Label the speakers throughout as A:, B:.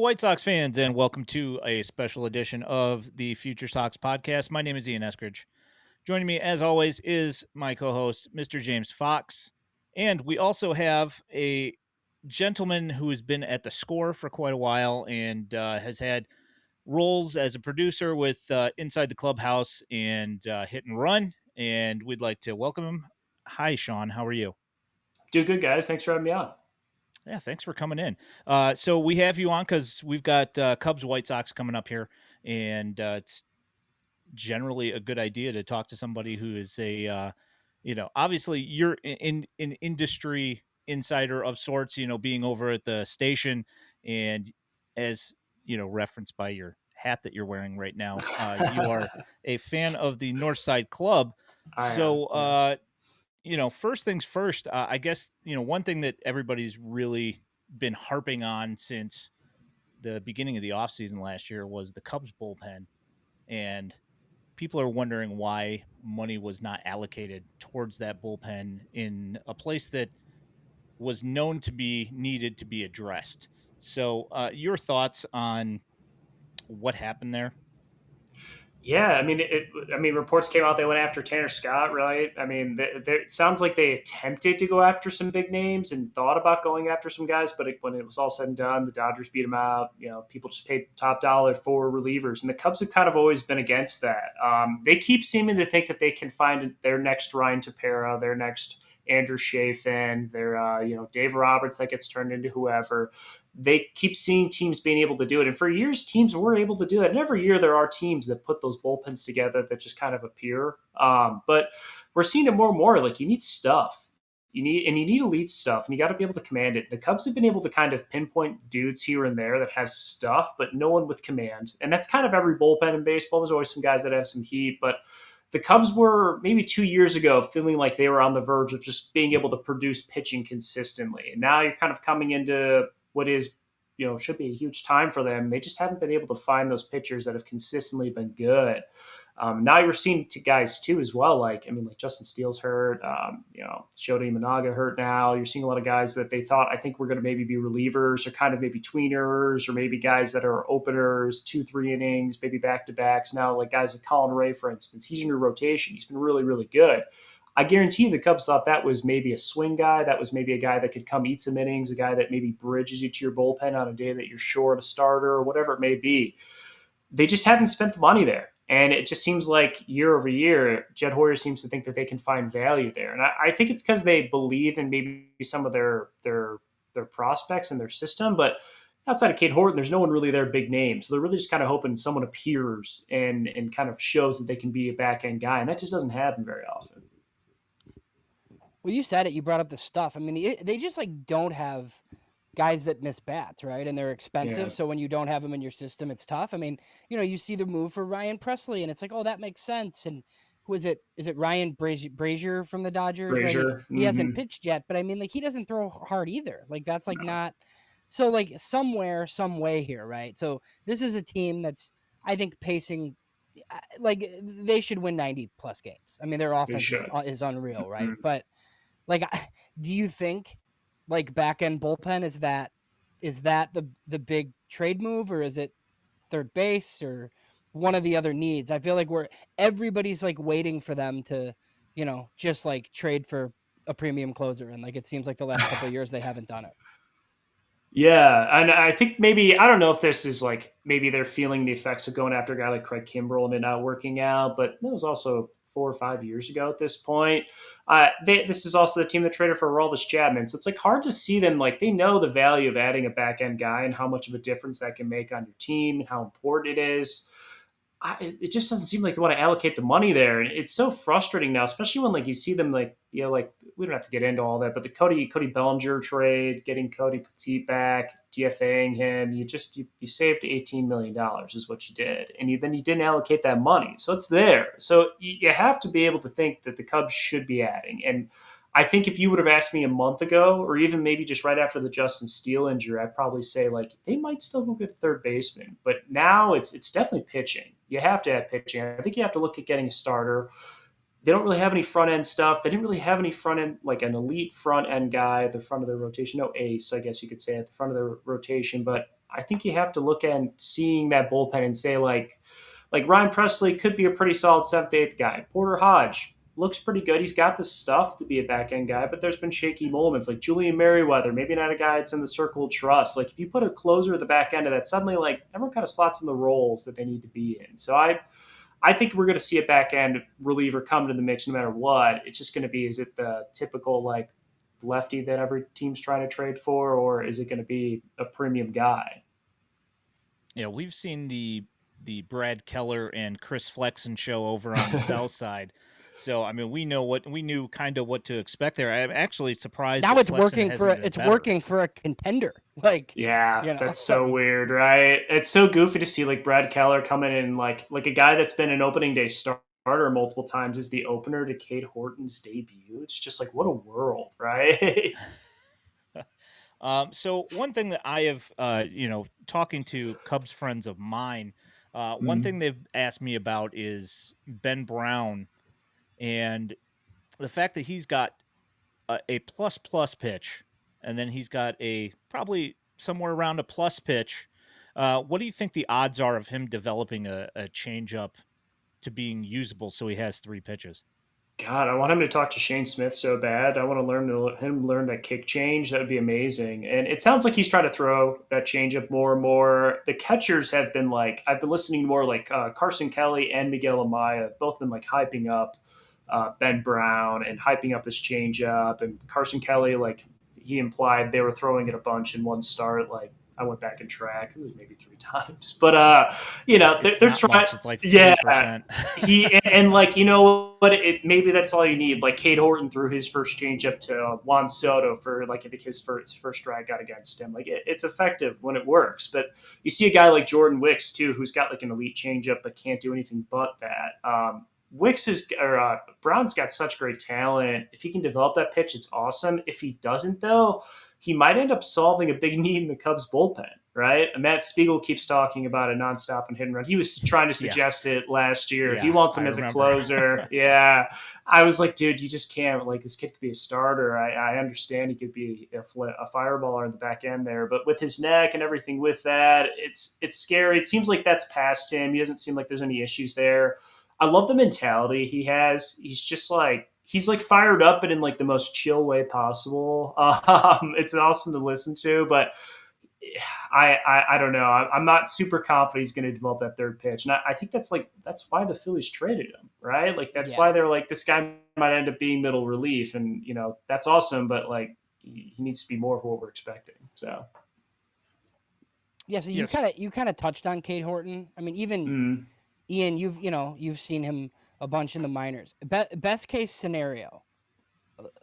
A: White Sox fans, and welcome to a special edition of the FutureSox podcast. My name is Ian Eskridge. Joining me, as always, is my co-host, Mr. James Fox. And we also have a gentleman who has been at the Score for quite a while and has had roles as a producer with Inside the Clubhouse and Hit and Run. And we'd like to welcome him. Hi, Sean. How are you?
B: Do good, guys. Thanks for having me on.
A: Yeah, thanks for coming in. So we have you on because we've got Cubs White Sox coming up here, and it's generally a good idea to talk to somebody who is obviously you're in an industry insider of sorts, being over at the station, and as referenced by your hat that you're wearing right now, you are a fan of the North Side Club.
B: I am.
A: So,
B: Yeah.
A: first things first, I guess, one thing that everybody's really been harping on since the beginning of the offseason last year was the Cubs bullpen. And people are wondering why money was not allocated towards that bullpen in a place that was known to be needed to be addressed. So, your thoughts on what happened there?
B: Yeah, I mean, reports came out they went after Tanner Scott, right? I mean, it sounds like they attempted to go after some big names and thought about going after some guys, but when it was all said and done, the Dodgers beat them out. People just paid top dollar for relievers, and the Cubs have kind of always been against that. They keep seeming to think that they can find their next Ryan Tepera, their next Andrew Chafin, their Dave Roberts that gets turned into whoever. They keep seeing teams being able to do it. And for years, teams were able to do that. And every year, there are teams that put those bullpens together that just kind of appear. But we're seeing it more and more. Like, you need stuff. You need elite stuff, and you got to be able to command it. The Cubs have been able to kind of pinpoint dudes here and there that have stuff, but no one with command. And that's kind of every bullpen in baseball. There's always some guys that have some heat, but the Cubs were maybe 2 years ago feeling like they were on the verge of just being able to produce pitching consistently. And now you're kind of coming into what is, should be a huge time for them. They just haven't been able to find those pitchers that have consistently been good. Now you're seeing guys too as well. Like Justin Steele's hurt. Shota Imanaga hurt now. You're seeing a lot of guys that they thought I think were going to maybe be relievers or kind of maybe tweeners or maybe guys that are openers, 2-3 innings, maybe back to backs. Now like guys like Colin Ray, for instance, he's in your rotation. He's been really really good. I guarantee you the Cubs thought that was maybe a swing guy. That was maybe a guy that could come eat some innings, a guy that maybe bridges you to your bullpen on a day that you're short a starter or whatever it may be. They just haven't spent the money there. And it just seems like year over year, Jed Hoyer seems to think that they can find value there. And I think it's because they believe in maybe some of their prospects and their system. But outside of Kate Horton, there's no one really there big name. So they're really just kind of hoping someone appears and kind of shows that they can be a back end guy. And that just doesn't happen very often.
C: Well, you said it. You brought up the stuff. I mean, they just like don't have guys that miss bats, right? And they're expensive.
B: Yeah.
C: So when you don't have them in your system, it's tough. I mean, you see the move for Ryan Presley, and it's like, oh, that makes sense. And who is it? Is it Ryan Brazier from the Dodgers?
B: Brazier.
C: Right? He hasn't pitched yet, but I mean, like he doesn't throw hard either. Like that's like not. So like somewhere, some way here, right? So this is a team that's I think pacing. Like they should win 90 plus games. I mean, their offense is unreal, right?
B: Mm-hmm.
C: But like, do you think like back end bullpen is that the big trade move, or is it third base or one of the other needs? I feel like everybody's like waiting for them to, just like trade for a premium closer, and like it seems like the last couple of years they haven't done it.
B: Yeah, and I think maybe I don't know if this is like maybe they're feeling the effects of going after a guy like Craig Kimbrell and it not working out, but that was also 4 or 5 years ago at this point. This is also the team that traded for Aroldis Chapman, so it's like hard to see them like they know the value of adding a back end guy and how much of a difference that can make on your team and how important it is. It just doesn't seem like they want to allocate the money there, and it's so frustrating now, especially when like you see them like like we don't have to get into all that, but the Cody Bellinger trade, getting Cody Petit back, DFAing him, you saved $18 million is what you did, and then you didn't allocate that money, so it's there. So you have to be able to think that the Cubs should be adding, and I think if you would have asked me a month ago, or even maybe just right after the Justin Steele injury, I'd probably say like they might still go get third baseman. But now it's definitely pitching. You have to have pitching. I think you have to look at getting a starter. They don't really have any front end stuff. They didn't really have any front end, like an elite front end guy at the front of their rotation. No ace, I guess you could say, at the front of their rotation. But I think you have to look at seeing that bullpen and say like Ryan Presley could be a pretty solid seventh, eighth guy. Porter Hodge looks pretty good. He's got the stuff to be a back end guy, but there's been shaky moments. Like Julian Merriweather, maybe not a guy that's in the circle of trust. Like if you put a closer at the back end of that, suddenly like everyone kind of slots in the roles that they need to be in. So I think we're going to see a back end reliever come to the mix no matter what. It's just going to be, is it the typical like lefty that every team's trying to trade for, or is it going to be a premium guy?
A: Yeah, we've seen the Brad Keller and Chris Flexen show over on the South Side. So I mean, we knew kind of what to expect there. I'm actually surprised
C: Now
A: that Flexen hasn't been
C: it's
A: better.
C: working for a contender. Like,
B: Yeah,
C: you know,
B: that's so weird, right? It's so goofy to see like Brad Keller coming in like a guy that's been an opening day starter multiple times is the opener to Cade Horton's debut. It's just like what a world, right?
A: So one thing that I have, talking to Cubs friends of mine, one thing they've asked me about is Ben Brown and the fact that he's got a plus plus pitch, and then he's got a probably somewhere around a plus pitch. What do you think the odds are of him developing a changeup to being usable so he has three pitches?
B: God, I want him to talk to Shane Smith so bad. I want to learn that kick change. That would be amazing. And it sounds like he's trying to throw that changeup more and more. The catchers have been like I've been listening to more like Carson Kelly and Miguel Amaya have both been like hyping up Ben Brown and hyping up this changeup. And Carson Kelly, like he implied they were throwing it a bunch in one start. Like I went back and tracked. It was maybe three times, but
A: It's
B: they're
A: not
B: trying.
A: much. It's like
B: Yeah,
A: 3%.
B: and like you know what, it maybe that's all you need. Like Cade Horton threw his first changeup to Juan Soto for like I think his first strikeout against him. Like it's effective when it works, but you see a guy like Jordan Wicks too, who's got like an elite changeup but can't do anything but that. Wicks is or Brown's got such great talent. If he can develop that pitch, it's awesome. If he doesn't, though, he might end up solving a big need in the Cubs bullpen, right? And Matt Spiegel keeps talking about a nonstop and hit and run. He was trying to
A: Yeah.
B: suggest it last year. He
A: Yeah,
B: wants him
A: I
B: as a
A: remember.
B: closer. Yeah. I was like, dude, you just can't. Like, this kid could be a starter. I understand he could be a fireballer in the back end there, but with his neck and everything with that, it's scary. It seems like that's past him. He doesn't seem like there's any issues there. I love the mentality he has. He's like fired up, but in like the most chill way possible. It's awesome to listen to, but I don't know. I'm not super confident he's going to develop that third pitch, and I think that's why the Phillies traded him, right? Like that's
C: yeah.
B: why they're like this guy might end up being middle relief, and you know that's awesome, but like he needs to be more of what we're expecting. So
C: Yeah, so
A: Yes.
C: you kind of touched on Cade Horton. I mean, even
B: mm,
C: Ian, you've seen him a bunch in the minors. Best case scenario,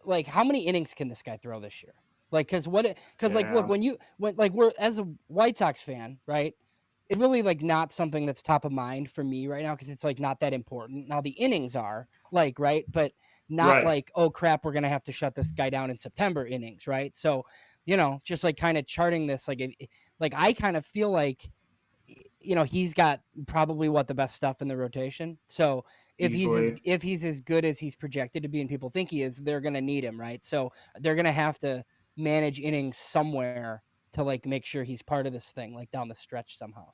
C: like how many innings can this guy throw this year? Like, because like, look,
B: yeah,
C: when like we're as a White Sox fan, right? It's really like not something that's top of mind for me right now because it's like not that important. Now the innings are like right, but not
B: right.
C: like oh crap, we're gonna have to shut this guy down in September innings, right? So just like kind of charting this like I kind of feel like he's got probably what the best stuff in the rotation. So
B: Easily.
C: if he's as good as he's projected to be and people think he is, they're gonna need him, right? So they're gonna have to manage innings somewhere to like make sure he's part of this thing, like down the stretch somehow.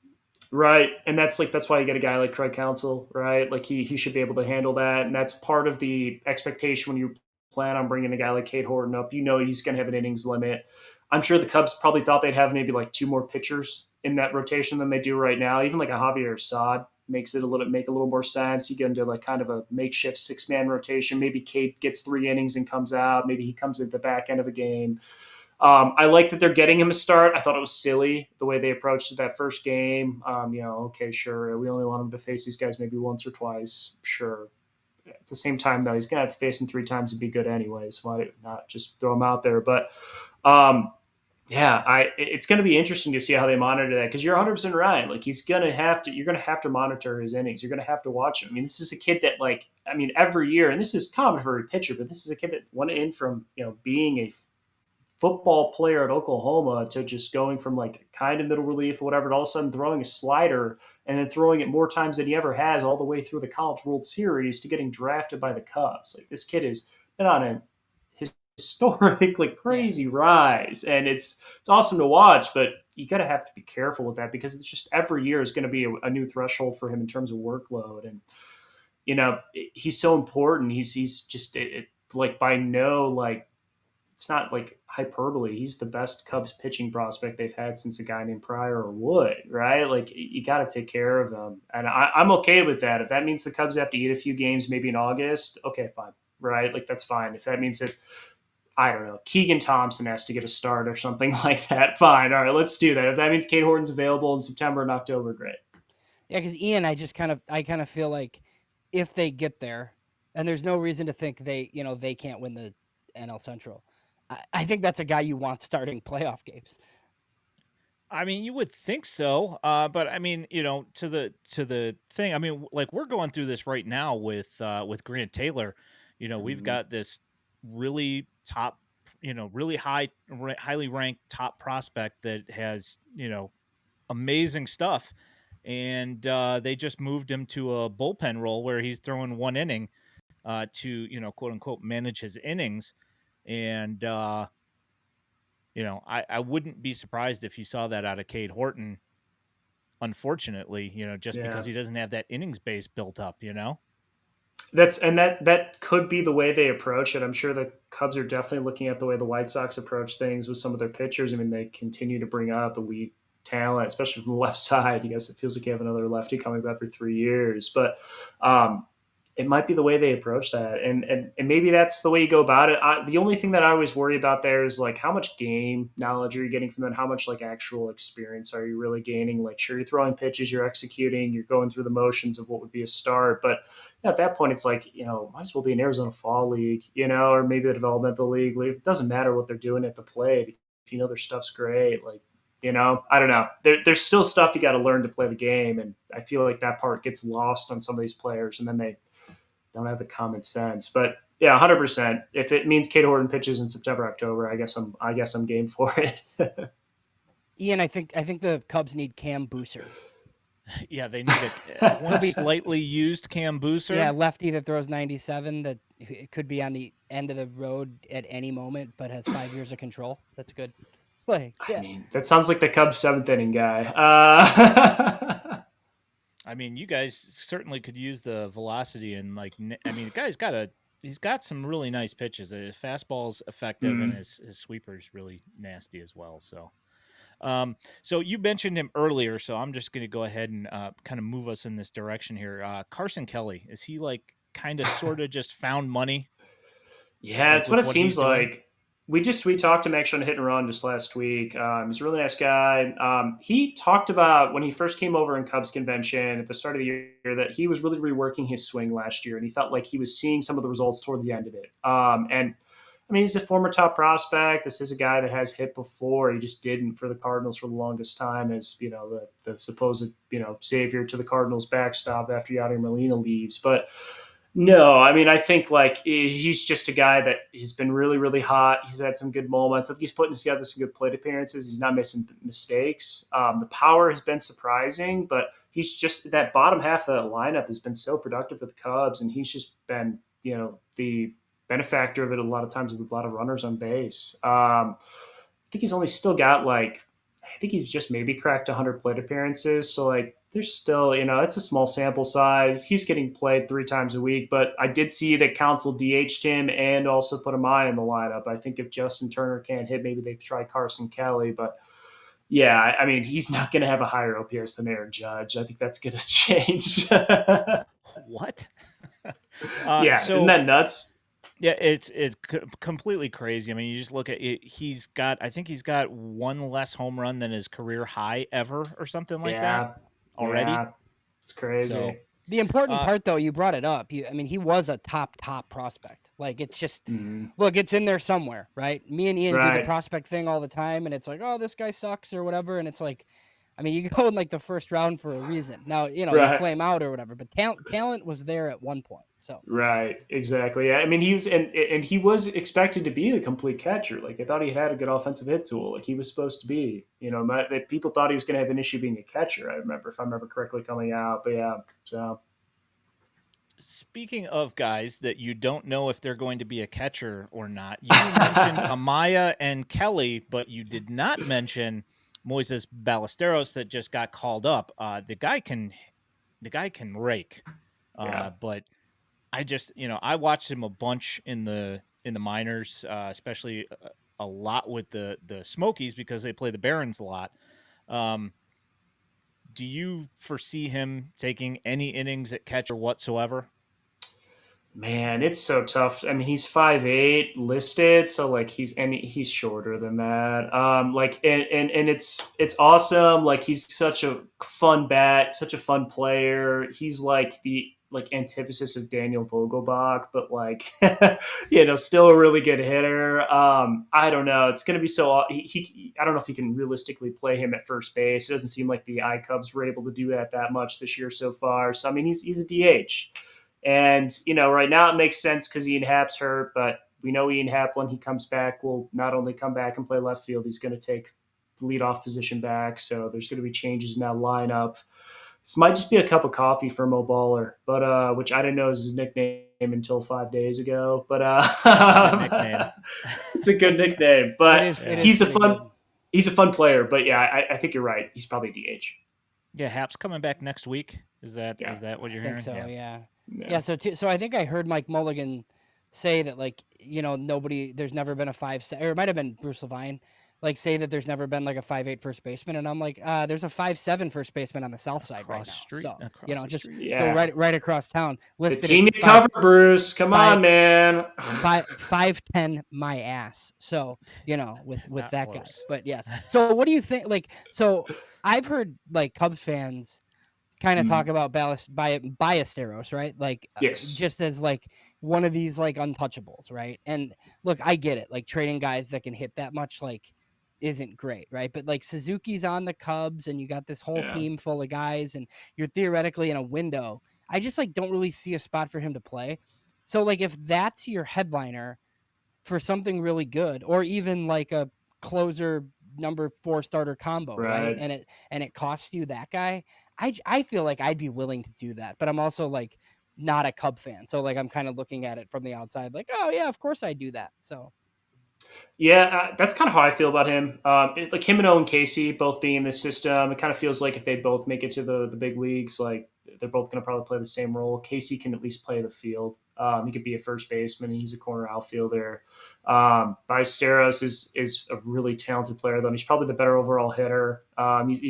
B: Right. And that's why you get a guy like Craig Counsell, right? Like he should be able to handle that. And that's part of the expectation when you plan on bringing a guy like Cade Horton up. You know he's going to have an innings limit. I'm sure the Cubs probably thought they'd have maybe like two more pitchers in that rotation than they do right now. Even like a Javier Assad makes it make a little more sense. You get into like kind of a makeshift 6-man rotation. Maybe Cade gets 3 innings and comes out. Maybe he comes at the back end of a game. I like that they're getting him a start. I thought it was silly the way they approached it that first game. Okay, sure. We only want him to face these guys maybe once or twice. Sure. At the same time, though, he's going to have to face them 3 times to be good anyways. Why not just throw him out there? But yeah, it's going to be interesting to see how they monitor that because you're 100% right. Like you're going to have to monitor his innings. You're going to have to watch him. I mean, this is a kid that every year, and this is common for every pitcher, but this is a kid that went in from being a football player at Oklahoma to just going from like kind of middle relief or whatever, to all of a sudden throwing a slider and then throwing it more times than he ever has all the way through the College World Series to getting drafted by the Cubs. Like this kid has been on a historic, like crazy rise, and it's awesome to watch. But you gotta have to be careful with that because it's just every year is going to be a new threshold for him in terms of workload, and he's so important. He's just like by no like it's not like hyperbole. He's the best Cubs pitching prospect they've had since a guy named Pryor or Wood, right? Like you got to take care of him, and I'm okay with that. If that means the Cubs have to eat a few games, maybe in August, okay, fine, right? Like that's fine. If that means that I don't know, Keegan Thompson has to get a start or something like that, fine. All right, let's do that. If that means Kate Horton's available in September and October, great.
C: Yeah, because Ian, I kind of feel like if they get there, and there's no reason to think they can't win the NL Central. I think that's a guy you want starting playoff games.
A: I mean, you would think so, but I mean, to the thing. I mean, like we're going through this right now with Grant Taylor. We've got this really top, really highly ranked top prospect that has amazing stuff, and they just moved him to a bullpen role where he's throwing one inning to quote unquote manage his innings, and I wouldn't be surprised if you saw that out of Cade Horton. Unfortunately, just because
B: Yeah.
A: he doesn't have that innings base built up.
B: That could be the way they approach it. I'm sure the Cubs are definitely looking at the way the White Sox approach things with some of their pitchers. I mean, they continue to bring up elite talent, especially from the left side. I guess it feels like you have another lefty coming back for 3 years, but um, it might be the way they approach that, and maybe that's the way you go about it. The only thing that I always worry about there is like how much game knowledge are you getting from them? How much like actual experience are you really gaining? Like, sure, you're throwing pitches, you're executing, you're going through the motions of what would be a start, but at that point, it's like might as well be an Arizona Fall League, or maybe the developmental league. It doesn't matter what they're doing at the plate if their stuff's great. Like, I don't know. There's still stuff you got to learn to play the game, and I feel like that part gets lost on some of these players, and then they don't have the common sense. But yeah, 100%. If it means Kate Horton pitches in September, October, I guess I'm game for it.
C: Ian, I think the Cubs need Cam Booser.
A: Yeah, they need one slightly used Cam Booser.
C: Yeah, lefty that throws 97 that it could be on the end of the road at any moment, but has 5 years of control. That's good. Like, yeah.
B: I mean, that sounds like the Cubs seventh inning guy.
A: I mean, you guys certainly could use the velocity and the guy's he's got some really nice pitches. His fastball's effective and his sweeper's really nasty as well. So, so you mentioned him earlier, so I'm just going to go ahead and kind of move us in this direction here. Carson Kelly, is he like kind of sort of just found money?
B: Yeah,
A: Like
B: it's what
A: with
B: it
A: what he's
B: seems
A: doing?
B: like. We talked to him actually on Hit and Run just last week. He's a really nice guy. He talked about when he first came over in Cubs convention at the start of the year that he was really reworking his swing last year, and he felt like he was seeing some of the results towards the end of it. And I mean, he's a former top prospect. This is a guy that has hit before. He just didn't for the Cardinals for the longest time as the supposed savior to the Cardinals backstop after Yadier Molina leaves, but. No, I mean, I think like he's just a guy that he's been really, really hot. He's had some good moments. I think he's putting together some good plate appearances. He's not missing mistakes. The power has been surprising, but he's just that bottom half of that lineup has been so productive for the Cubs, and he's just been, the benefactor of it a lot of times with a lot of runners on base. I think he's only still got I think he's just maybe cracked 100 plate appearances. So like there's still, it's a small sample size. He's getting played 3 times a week, but I did see that Council DH'd him and also put a eye in the lineup. I think if Justin Turner can't hit, maybe they try Carson Kelly, but yeah, I mean, he's not going to have a higher OPS than Aaron Judge. I think that's going to change.
A: What?
B: Yeah, isn't that nuts?
A: Yeah, it's completely crazy. I mean, you just look at it. I think he's got one less home run than his career high ever, or something like that already.
B: Yeah, it's crazy.
A: So
C: the important part, though, you brought it up. I mean, he was a top prospect. Like, it's just look, it's in there somewhere, right? Me and Ian do the prospect thing all the time, and it's like, oh, this guy sucks or whatever, and it's like, I mean, you go in like the first round for a reason. Now, you flame out or whatever, but talent was there at one point. So
B: right, exactly. Yeah, I mean, he was and he was expected to be a complete catcher. Like they thought he had a good offensive hit tool. Like he was supposed to be. People thought he was going to have an issue being a catcher. I remember, if I remember correctly, coming out. But yeah, so
A: Speaking of guys that you don't know if they're going to be a catcher or not, you mentioned Amaya and Kelly, but you did not mention Moises Ballesteros that just got called up. The guy can rake.
B: Yeah.
A: But I just, I watched him a bunch in the minors, especially a lot with the Smokies because they play the Barons a lot. Um, do you foresee him taking any innings at catcher whatsoever?
B: Man, it's so tough. I mean, he's 5'8" listed, so like he's shorter than that. Like and it's awesome. Like he's such a fun bat, such a fun player. He's like the like antithesis of Daniel Vogelbach, but like still a really good hitter. I don't know. It's gonna be so I don't know if he can realistically play him at first base. It doesn't seem like the I Cubs were able to do that much this year so far. So I mean, he's a DH. And, right now it makes sense because Ian Happ's hurt, but we know Ian Happ, when he comes back, will not only come back and play left field, he's going to take the leadoff position back. So there's going to be changes in that lineup. This might just be a cup of coffee for Mo Baller, but which I didn't know is his nickname until 5 days ago. But
A: It's a good nickname.
B: it's a good nickname. But
C: It
B: he's
C: is
B: a
C: pretty
B: fun
C: good.
B: he's a fun player. But yeah, I think you're right. He's probably DH.
A: Yeah, Hap's coming back next week. Is that
B: Yeah.
A: is that what
C: I
A: you're
C: think
A: hearing?
C: so. Yeah.
B: Yeah.
C: So I think I heard Mike Mulligan say that, like, there's never been a 5'7", or it might have been Bruce Levine, like, say that there's never been like a 5'8" first baseman, and I'm like, there's a 5'7" first baseman on the south side right
A: Across the
C: now.
A: street.
C: So
A: Across the
C: just
A: street.
C: go
B: Yeah.
C: right across town,
B: The
C: listed
B: team you
C: at
B: cover, Bruce. Come
C: five-
B: on, man.
C: 5'10" my ass. So with
A: Not
C: that guy,
A: close.
C: but yes. So what do you think? Like, so I've heard like Cubs fans kind of talk about Ballesteros, right? Like,
B: Yes.
C: just as like one of these like untouchables, right? And look, I get it. Like, trading guys that can hit that much, like, isn't great, right? But like, Suzuki's on the Cubs, and you got this whole
B: Yeah.
C: team full of guys, and you're theoretically in a window. I just like don't really see a spot for him to play. So like, if that's your headliner for something really good, or even like a closer number 4 starter combo, right?
B: Right.
C: And it costs you that guy. I feel like I'd be willing to do that, but I'm also like not a Cub fan, so like I'm kind of looking at it from the outside, like, oh yeah, of course I do that. So
B: Yeah, that's kind of how I feel about him. Like him and Owen Casey both being in this system, it kind of feels like if they both make it to the big leagues, like they're both going to probably play the same role. Casey can at least play the field. He could be a first baseman. He's a corner outfielder. Ballesteros is a really talented player, though. And he's probably the better overall hitter. He's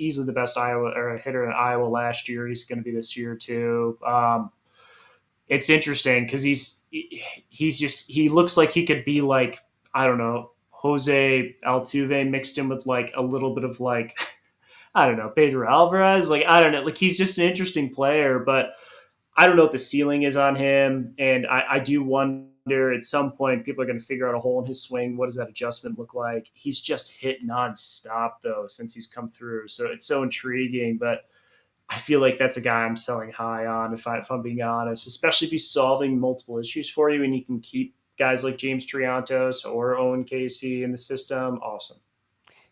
B: easily the best Iowa or hitter in Iowa last year. He's going to be this year too. It's interesting because he looks like he could be like, I don't know, Jose Altuve mixed in with like a little bit of like I don't know, Pedro Alvarez. Like, I don't know, like he's just an interesting player, but I don't know what the ceiling is on him, and I do wonder at some point people are going to figure out a hole in his swing. What does that adjustment look like? He's just hit nonstop though since he's come through, so it's so intriguing, but. I feel like that's a guy I'm selling high on, if I'm being honest, especially if he's solving multiple issues for you and you can keep guys like James Triantos or Owen Casey in the system. Awesome.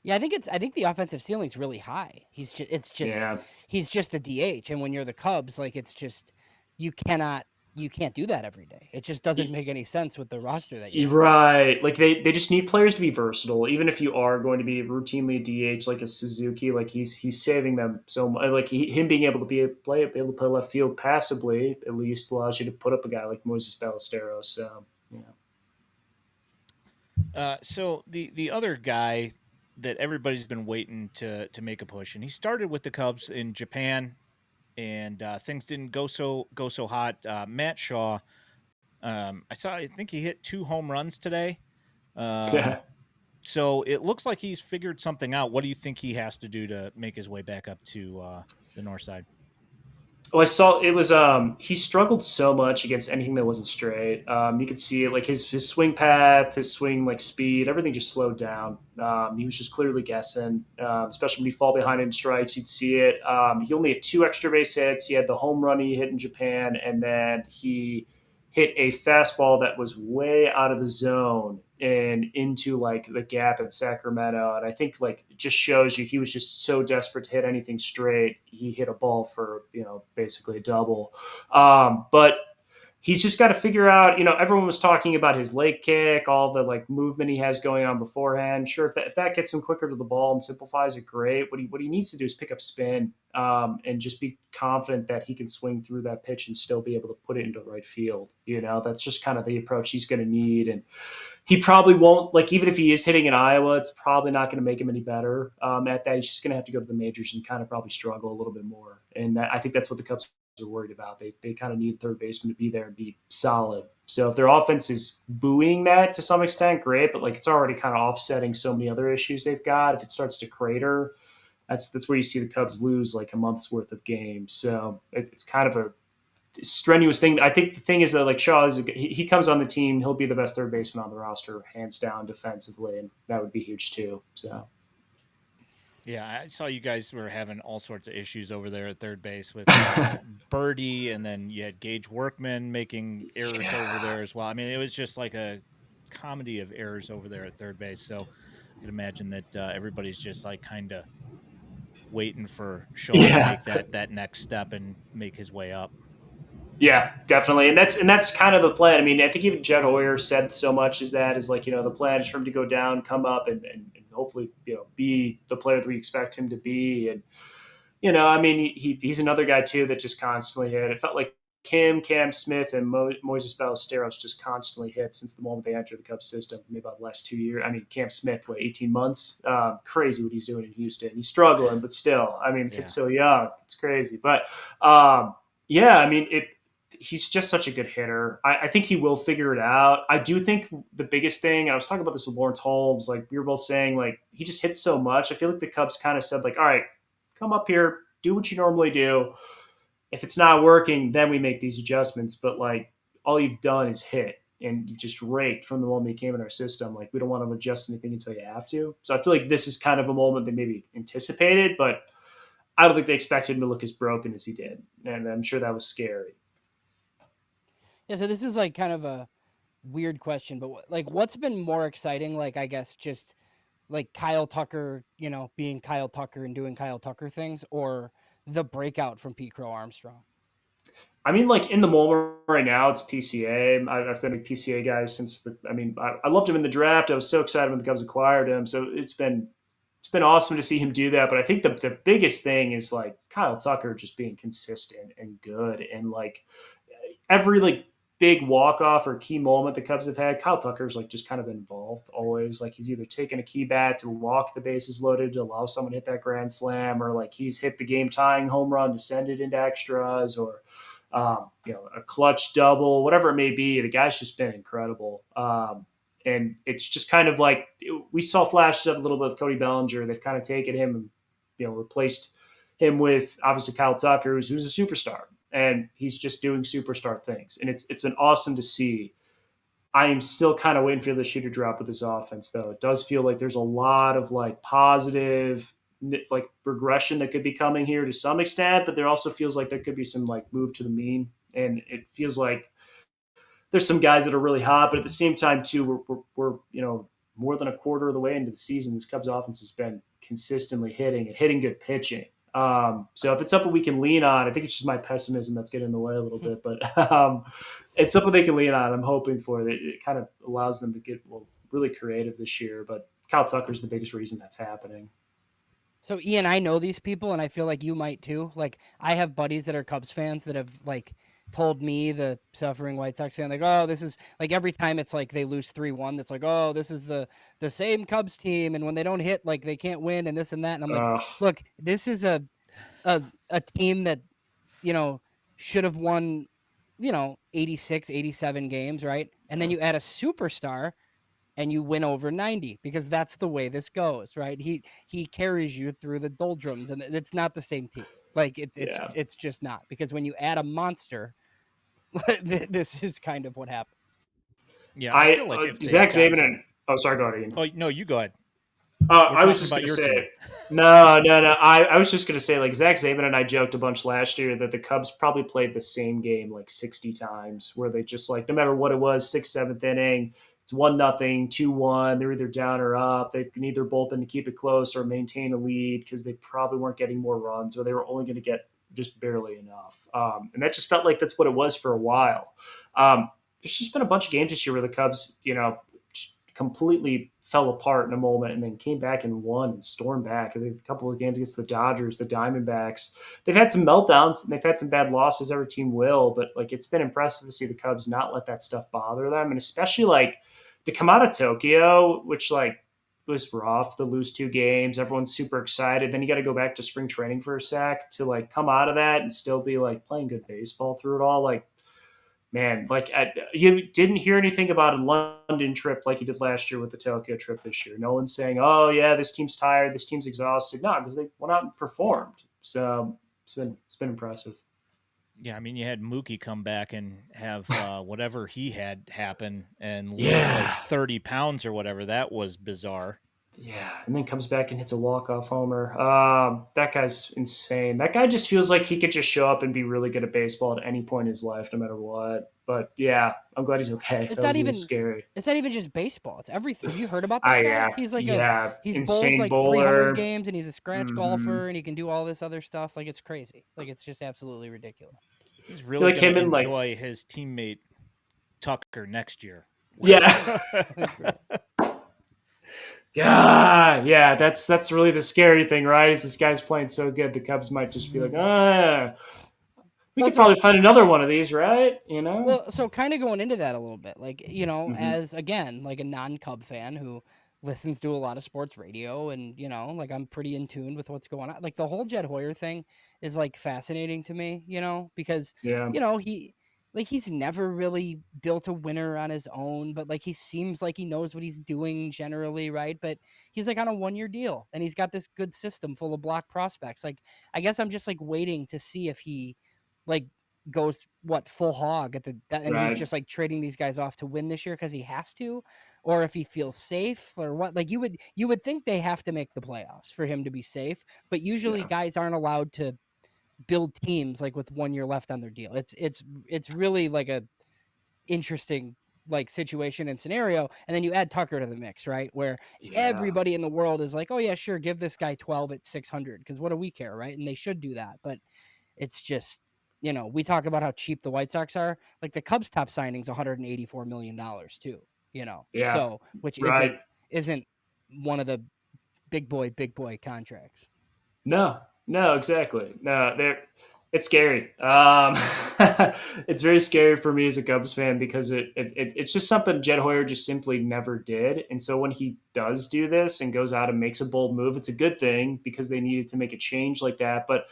C: yeah, I think the offensive ceiling's really high.
B: Yeah.
C: He's just a DH, and when you're the Cubs, like, it's just you can't do that every day. It just doesn't make any sense with the roster that you
B: You're
C: have.
B: right. Like they just need players to be versatile. Even if you are going to be routinely a DH like a Suzuki, like he's saving them so much. Like him being able to be able to play left field passably at least allows you to put up a guy like Moises Ballesteros. So
A: So the other guy that everybody's been waiting to make a push, and he started with the Cubs in Japan, and things didn't go so hot. Matt Shaw, I think he hit 2 home runs today.
B: yeah.
A: So it looks like he's figured something out. What do you think he has to do to make his way back up to the north side?
B: Oh, I saw it was he struggled so much against anything that wasn't straight. You could see it like his swing path, his swing like speed, everything just slowed down. He was just clearly guessing, especially when he fall behind in strikes, you'd see it. He only had 2 extra base hits. He had the home run he hit in Japan, and then he hit a fastball that was way out of the zone and into like the gap in Sacramento. And I think like it just shows you he was just so desperate to hit anything straight. He hit a ball for, basically a double. But he's just got to figure out, everyone was talking about his leg kick, all the like movement he has going on beforehand. Sure, if that gets him quicker to the ball and simplifies it, great. What he needs to do is pick up spin, and just be confident that he can swing through that pitch and still be able to put it into right field. That's just kind of the approach he's going to need. And he probably won't, like, even if he is hitting in Iowa, it's probably not going to make him any better at that. He's just going to have to go to the majors and kind of probably struggle a little bit more. And I think that's what the Cubs are worried about. They kind of need third baseman to be there and be solid. So if their offense is buoying that to some extent, great. But like it's already kind of offsetting so many other issues they've got. If it starts to crater, that's where you see the Cubs lose like a month's worth of games. So it's kind of a strenuous thing. I think the thing is that like Shaw he comes on the team, he'll be the best third baseman on the roster, hands down defensively, and that would be huge too. So.
A: Yeah, I saw you guys were having all sorts of issues over there at third base with Birdie, and then you had Gage Workman making errors over there as well. I mean, it was just like a comedy of errors over there at third base. So I can imagine that everybody's just like kind of waiting for Shaw to make that next step and make his way up.
B: Yeah, definitely, and that's kind of the plan. I mean, I think even Jed Hoyer said so much as that is like the plan is for him to go down, come up, and hopefully be the player that we expect him to be. And I mean, he's another guy too that just constantly hit. It felt like Cam Smith, and Moises Ballesteros just constantly hit since the moment they entered the Cubs system for maybe about the last 2 years. I mean, Cam Smith, 18 months? Crazy what he's doing in Houston. He's struggling, but still, I mean, the kid's so young. It's crazy. But yeah, I mean, he's just such a good hitter. I think he will figure it out. I do think the biggest thing, and I was talking about this with Lawrence Holmes, like we were both saying, like he just hits so much. I feel like the Cubs kind of said, like, all right, come up here, do what you normally do. If it's not working, then we make these adjustments. But like all you've done is hit, and you've just raked from the moment you came in our system. Like we don't want to adjust anything until you have to. So I feel like this is kind of a moment they maybe anticipated, but I don't think they expected him to look as broken as he did. And I'm sure that was scary.
C: Yeah, so this is like kind of a weird question, but like what's been more exciting? Like I guess just like Kyle Tucker, being Kyle Tucker and doing Kyle Tucker things, or the breakout from Pete Crow-Armstrong?
B: I mean, like in the moment right now, it's PCA. I've been a PCA guy since I loved him in the draft. I was so excited when the Cubs acquired him. So it's been awesome to see him do that. But I think the biggest thing is like Kyle Tucker just being consistent and good, and like every like big walk off or key moment the Cubs have had, Kyle Tucker's like just kind of involved always. Like he's either taken a key bat to walk the bases loaded to allow someone to hit that grand slam, or like he's hit the game tying home run to send it into extras, or a clutch double, whatever it may be. The guy's just been incredible. And it's just kind of like we saw flashes of a little bit with Cody Bellinger. They've kind of taken him and replaced him with obviously Kyle Tucker, who's a superstar, and he's just doing superstar things. And it's been awesome to see. I am still kind of waiting for the shoe to drop with this offense, though. It does feel like there's a lot of like positive like regression that could be coming here to some extent, but there also feels like there could be some like move to the mean, and it feels like there's some guys that are really hot, but at the same time too, we're more than a quarter of the way into the season. This Cubs offense has been consistently hitting good pitching. So if it's something we can lean on, I think it's just my pessimism that's getting in the way a little bit, but it's something they can lean on. I'm hoping for that. It kind of allows them to get really creative this year, but Kyle Tucker's the biggest reason that's happening.
C: So Ian, I know these people, and I feel like you might too. Like I have buddies that are Cubs fans that have like told me, the suffering White Sox fan, like, oh, this is like every time it's like they lose 3-1, that's like, oh, this is the same Cubs team, and when they don't hit, like they can't win, and this and that. And I'm like, look, this is a team that should have won 86, 87 games, right? And then you add a superstar and you win over 90, because that's the way this goes, right? He carries you through the doldrums, and it's not the same team. Like it's just not, because when you add a monster, this is kind of what happens.
A: Yeah, I feel like if
B: Zach Zaven and sorry, go ahead, Ian.
A: Oh no, you go ahead. We're
B: I was
A: talking
B: just
A: about
B: gonna
A: your
B: say,
A: team.
B: no. I was just gonna say, like Zach Zabin and I joked a bunch last year that the Cubs probably played the same game like 60 times, where they just like no matter what it was, sixth, seventh inning, it's 1-0, 2-1. They're either down or up. They need their bullpen to keep it close or maintain a lead because they probably weren't getting more runs, or they were only going to get just barely enough. And that just felt like that's what it was for a while. There's just been a bunch of games this year where the Cubs, just completely fell apart in a moment and then came back and won and stormed back. I think a couple of games against the Dodgers, the Diamondbacks, they've had some meltdowns and they've had some bad losses. Every team will, but like it's been impressive to see the Cubs not let that stuff bother them, and especially like to come out of Tokyo, which like was rough to lose 2 games. Everyone's super excited. Then you got to go back to spring training for a sec to like come out of that and still be like playing good baseball through it all. Like man, like you didn't hear anything about a London trip like you did last year with the Tokyo trip this year. No one's saying, "Oh yeah, this team's tired, this team's exhausted." No, because they went out and performed. So it's been impressive.
A: Yeah, I mean, you had Mookie come back and have whatever he had happen and lose like
B: Yeah,
A: 30 pounds or whatever. That was bizarre.
B: yeah, and then comes back and hits a walk-off homer. That guy's insane. That guy just feels like he could just show up and be really good at baseball at any point in his life, no matter what. But yeah, I'm glad he's okay.
C: It's
B: That
C: not
B: was
C: even
B: scary.
C: it's not even just baseball. It's everything. Have you heard about that
B: Yeah,
C: guy?
B: yeah,
C: He's bowls
B: insane
C: like 300
B: bowler.
C: games and he's a scratch
B: Mm-hmm.
C: golfer and he can do all this other stuff. Like it's crazy. Like it's just absolutely ridiculous.
A: He's
B: I feel
A: really
B: like
A: going to
B: him and like
A: enjoy his teammate Tucker next year.
B: yeah, yeah. That's really the scary thing, right? Is this guy's playing so good, the Cubs might just be like,
C: Mhm.
B: we
C: Well,
B: could
C: so
B: probably find another one of these, right? You know?
C: so kind of going into that a little bit, like
B: Mm-hmm.
C: as again, like a non-Cub fan who listens to a lot of sports radio, and like I'm pretty in tune with what's going on. Like the whole Jed Hoyer thing is like fascinating to me, because
B: Yeah,
C: he's never really built a winner on his own, but like he seems like he knows what he's doing generally, right? But he's like on a 1-year deal, and he's got this good system full of block prospects. Like I guess I'm just like waiting to see if he like goes full hog and he's
B: right.
C: just like trading these guys off to win this year because he has to, or if he feels safe or what. Like you would think they have to make the playoffs for him to be safe, but usually
B: Yeah,
C: guys aren't allowed to build teams like with 1 year left on their deal. It's really like a interesting like situation and scenario, and then you add Tucker to the mix, right, where
B: yeah,
C: everybody in the world is like, oh yeah, sure, give this guy 12 at 600 because what do we care, right? And they should do that, but it's just, we talk about how cheap the White Sox are. Like the Cubs' top signing's $184 million too.
B: yeah.
C: So which isn't
B: Right.
C: isn't one of the big boy contracts.
B: No, no, exactly. No, it's scary. It's very scary for me as a Cubs fan because it's just something Jed Hoyer just simply never did. And so when he does do this and goes out and makes a bold move, it's a good thing because they needed to make a change like that. But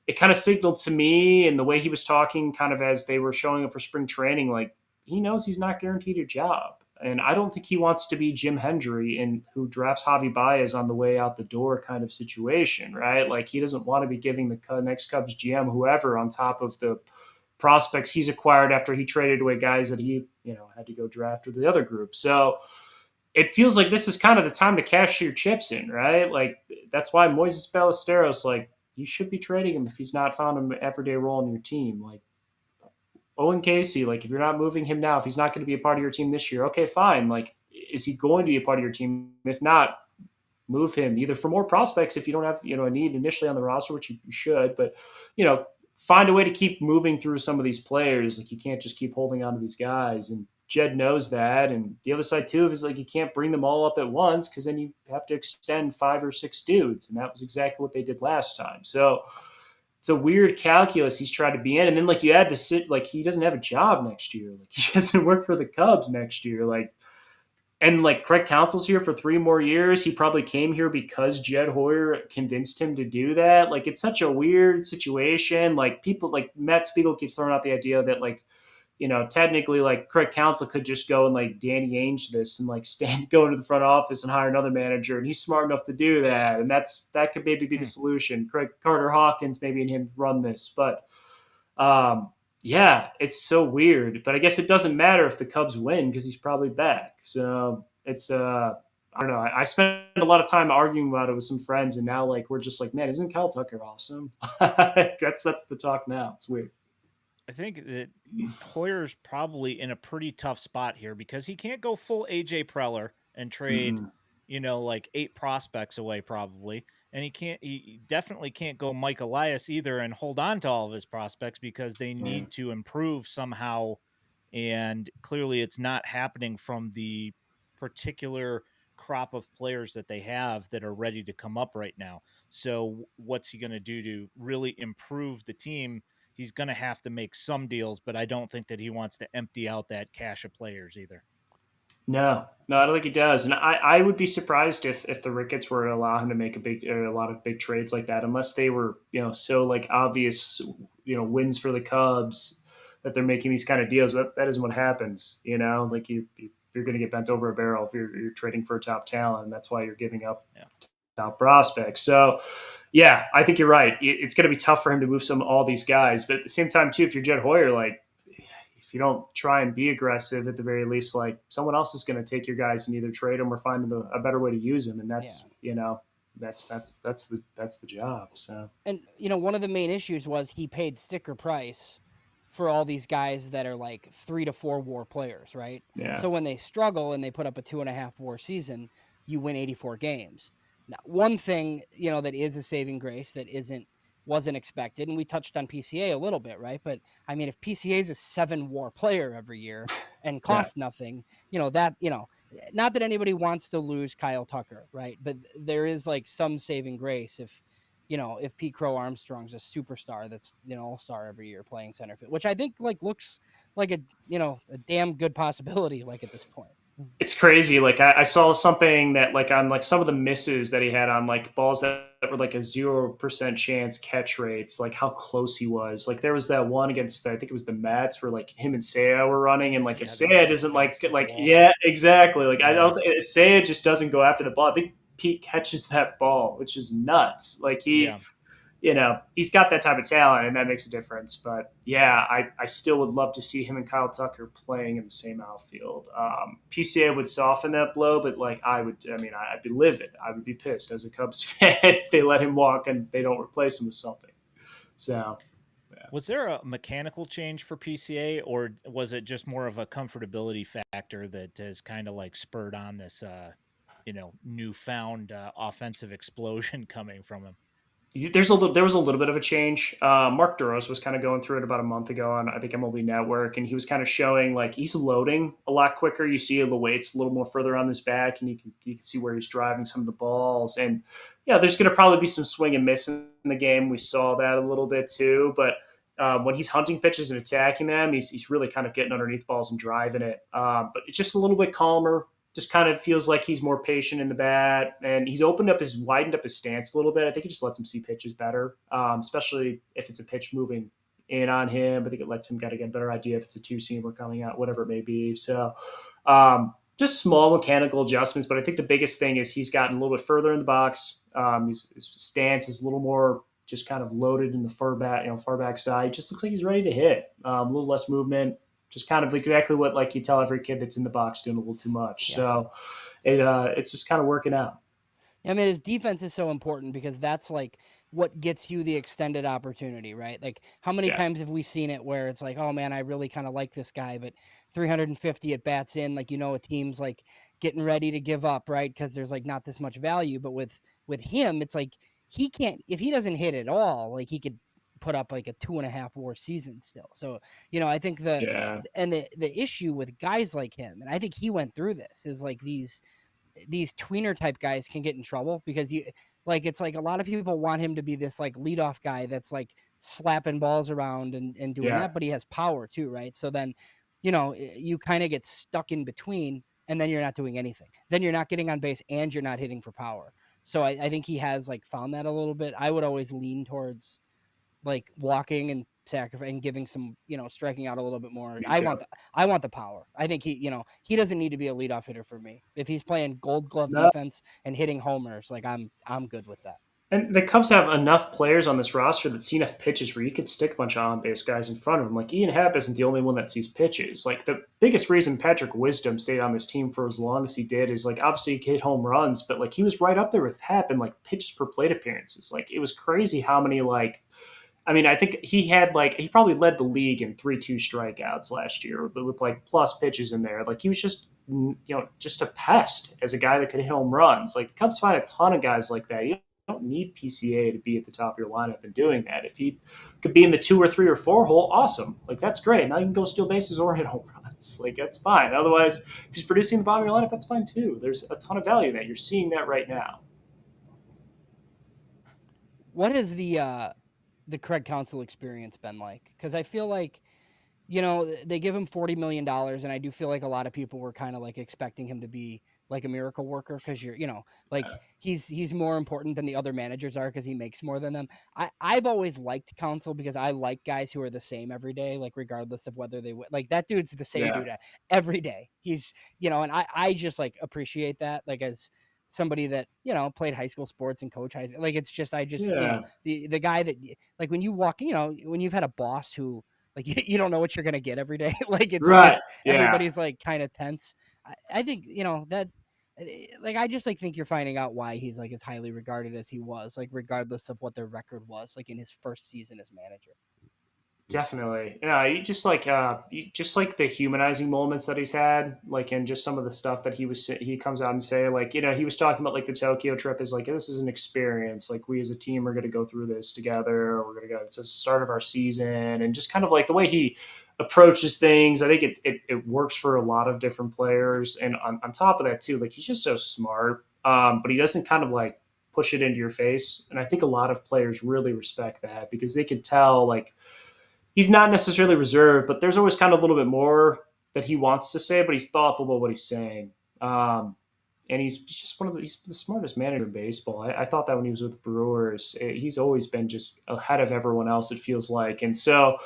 B: it kind of signaled to me and the way he was talking kind of as they were showing up for spring training, like he knows he's not guaranteed a job. And I don't think he wants to be Jim Hendry and who drafts Javi Baez on the way out the door kind of situation, right? Like he doesn't want to be giving the next Cubs GM whoever on top of the prospects he's acquired after he traded away guys that he had to go draft with the other group. So it feels like this is kind of the time to cash your chips in, right? Like that's why Moises Ballesteros, like you should be trading him if he's not found an everyday role in your team. Like Owen Casey, like if you're not moving him now, if he's not going to be a part of your team this year, okay, fine. Like, is he going to be a part of your team? If not, move him either for more prospects if you don't have a need initially on the roster, which you should, but find a way to keep moving through some of these players. Like you can't just keep holding on to these guys, and Jed knows that. And the other side too is like you can't bring them all up at once because then you have to extend 5 or 6 dudes, and that was exactly what they did last time. So it's a weird calculus he's tried to be in. And then like you add the sit, like he doesn't have a job next year. Like he doesn't work for the Cubs next year. Like and like Craig Counsell's here for 3 more years. He probably came here because Jed Hoyer convinced him to do that. Like it's such a weird situation. Like people like Matt Spiegel keeps throwing out the idea that like technically like Craig Counsell could just go and like Danny Ainge this and like go into the front office and hire another manager, and he's smart enough to do that. And that could maybe be the
A: Hmm.
B: solution. Craig Carter Hawkins maybe and him run this, but yeah, it's so weird. But I guess it doesn't matter if the Cubs win because he's probably back. So it's I don't know. I spent a lot of time arguing about it with some friends, and now like we're just like, man, isn't Kyle Tucker awesome? That's the talk now. It's weird.
A: I think that Hoyer's probably in a pretty tough spot here because he can't go full AJ Preller and trade,
B: Mm-mm.
A: like 8 prospects away probably. And he definitely can't go Mike Elias either and hold on to all of his prospects because they
B: Yeah.
A: need to improve somehow. And clearly it's not happening from the particular crop of players that they have that are ready to come up right now. So what's he going to do to really improve the team? He's going to have to make some deals, but I don't think that he wants to empty out that cache of players either.
B: No, I don't think he does, and I would be surprised if the Ricketts were to allow him to make a lot of big trades like that, unless they were so like obvious wins for the Cubs that they're making these kind of deals. But that isn't what happens. Like you're going to get bent over a barrel if you're trading for a top talent, and that's why you're giving up top prospects. So. Yeah, I think you're right. It's going to be tough for him to move all these guys, but at the same time, too, if you're Jed Hoyer, like if you don't try and be aggressive at the very least, like someone else is going to take your guys and either trade them or find a better way to use them, and that's that's the job. So
C: And one of the main issues was he paid sticker price for all these guys that are like 3 to 4 WAR players, right?
B: yeah,
C: So when they struggle and they put up a 2.5 WAR season, you win 84 games. Now, one thing that is a saving grace that wasn't expected, and we touched on PCA a little bit, right? But I mean, if PCA is a 7 WAR player every year and
B: yeah.
C: costs nothing, not that anybody wants to lose Kyle Tucker, right? But there is like some saving grace if Pete Crow-Armstrong's a superstar that's all-star every year playing center field, which I think like looks like a damn good possibility like at this point.
B: It's crazy. Like I saw something that like on like some of the misses that he had on like balls that were like a 0% chance catch rates, like how close he was. Like there was that one against I think it was the Mets where like him and Seiya were running, and like if Seiya doesn't yeah, exactly. Like I don't if Seiya just doesn't go after the ball, I think Pete catches that ball, which is nuts. Like
A: Yeah.
B: he's got that type of talent, and that makes a difference. But yeah, I still would love to see him and Kyle Tucker playing in the same outfield. PCA would soften that blow, but like I'd be livid. I would be pissed as a Cubs fan if they let him walk and they don't replace him with something. So. Yeah.
A: Was there a mechanical change for PCA, or was it just more of a comfortability factor that has kind of like spurred on this, newfound offensive explosion coming from him?
B: There was a little bit of a change. Mark Duros was kind of going through it about a month ago on I think MLB Network, and he was kind of showing like he's loading a lot quicker. You see the weight's a little more further on his back, and you can see where he's driving some of the balls. And yeah, there's going to probably be some swing and miss in the game. We saw that a little bit too, but when he's hunting pitches and attacking them, he's really kind of getting underneath balls and driving it. But it's just a little bit calmer. Just kind of feels like he's more patient in the bat, and he's widened up his stance a little bit. I think it just lets him see pitches better, especially if it's a pitch moving in on him. I think it lets him get a better idea if it's a two-seamer coming out, whatever it may be. So just small mechanical adjustments, but I think the biggest thing is he's gotten a little bit further in the box. His stance is a little more just kind of loaded in the far back side. Just looks like he's ready to hit. A little less movement, just kind of exactly what like you tell every kid that's in the box doing a little too much. Yeah. So it's just kind of working out.
C: I mean, his defense is so important because that's like what gets you the extended opportunity, right? Like how many times have we seen it where it's like, oh man, I really kind of like this guy, but 350 at bats in, like, a team's like getting ready to give up, right? Because there's like not this much value. But with him, it's like he can't, if he doesn't hit at all, like he could put up like a 2.5 WAR season still. So, I think the issue with guys like him, and I think he went through this, is like these tweener type guys can get in trouble because it's like a lot of people want him to be this like leadoff guy that's like slapping balls around and doing that, but he has power too, right? So then, you kind of get stuck in between, and then you're not doing anything. Then you're not getting on base and you're not hitting for power. So I think he has like found that a little bit. I would always lean towards like walking and sacrifice and giving some, striking out a little bit more. I want the power. I think he doesn't need to be a leadoff hitter for me. If he's playing Gold Glove defense and hitting homers, like I'm good with that.
B: And the Cubs have enough players on this roster that see enough pitches where you could stick a bunch of on base guys in front of them. Like Ian Happ isn't the only one that sees pitches. Like the biggest reason Patrick Wisdom stayed on this team for as long as he did is like obviously he hit home runs, but like he was right up there with Happ in like pitches per plate appearances. Like it was crazy how many like I mean, I think he probably led the league in 3-2 strikeouts last year, but with like plus pitches in there. Like he was just just a pest as a guy that could hit home runs. Like the Cubs find a ton of guys like that. You don't need PCA to be at the top of your lineup and doing that. If he could be in the 2 or 3 or 4 hole, awesome. Like that's great. Now you can go steal bases or hit home runs. Like that's fine. Otherwise, if he's producing the bottom of your lineup, that's fine too. There's a ton of value in that. You're seeing that right now.
C: What has the Craig Counsell experience been like? Because I feel like, they give him $40 million, and I do feel like a lot of people were kind of like expecting him to be like a miracle worker because like he's more important than the other managers are because he makes more than them. I've always liked Counsell because I like guys who are the same every day, like regardless of whether they like that dude's the same
B: Yeah.
C: dude every day. He's and I just like appreciate that, like as somebody that played high school sports and coach high, like it's just I just
B: Yeah.
C: the guy that like when you walk, when you've had a boss who like you don't know what you're gonna get every day. Like it's
B: Right.
C: just
B: Yeah.
C: everybody's like kind of tense. I think that like I just like think you're finding out why he's like as highly regarded as he was, like regardless of what their record was, like in his first season as manager.
B: Definitely. Yeah, you just like the humanizing moments that he's had, like and just some of the stuff that he comes out and say, like, he was talking about like the Tokyo trip is like this is an experience. Like we as a team are gonna go through this together. We're gonna go it's the start of our season and just kind of like the way he approaches things. I think it works for a lot of different players. And on top of that too, like he's just so smart. But he doesn't kind of like push it into your face. And I think a lot of players really respect that because they could tell like he's not necessarily reserved, but there's always kind of a little bit more that he wants to say, but he's thoughtful about what he's saying. And he's just he's the smartest manager in baseball. I thought that when he was with the Brewers, he's always been just ahead of everyone else. It feels like, and so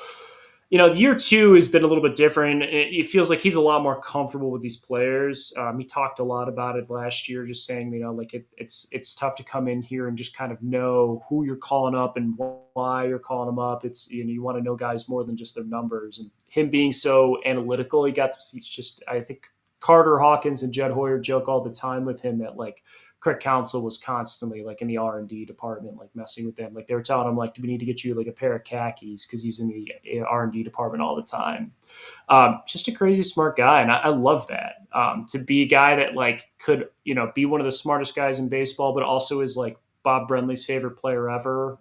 B: year two has been a little bit different. It feels like he's a lot more comfortable with these players. He talked a lot about it last year, just saying, like it's tough to come in here and just kind of know who you're calling up and why you're calling them up. It's you want to know guys more than just their numbers. And him being so analytical, he's just I think Carter Hawkins and Jed Hoyer joke all the time with him that like Craig Counsell was constantly like in the R&D department, like messing with them. Like they were telling him like, do we need to get you like a pair of khakis? Cause he's in the R&D department all the time. Just a crazy smart guy. And I love that. To be a guy that like could, be one of the smartest guys in baseball, but also is like Bob Brenly's favorite player ever.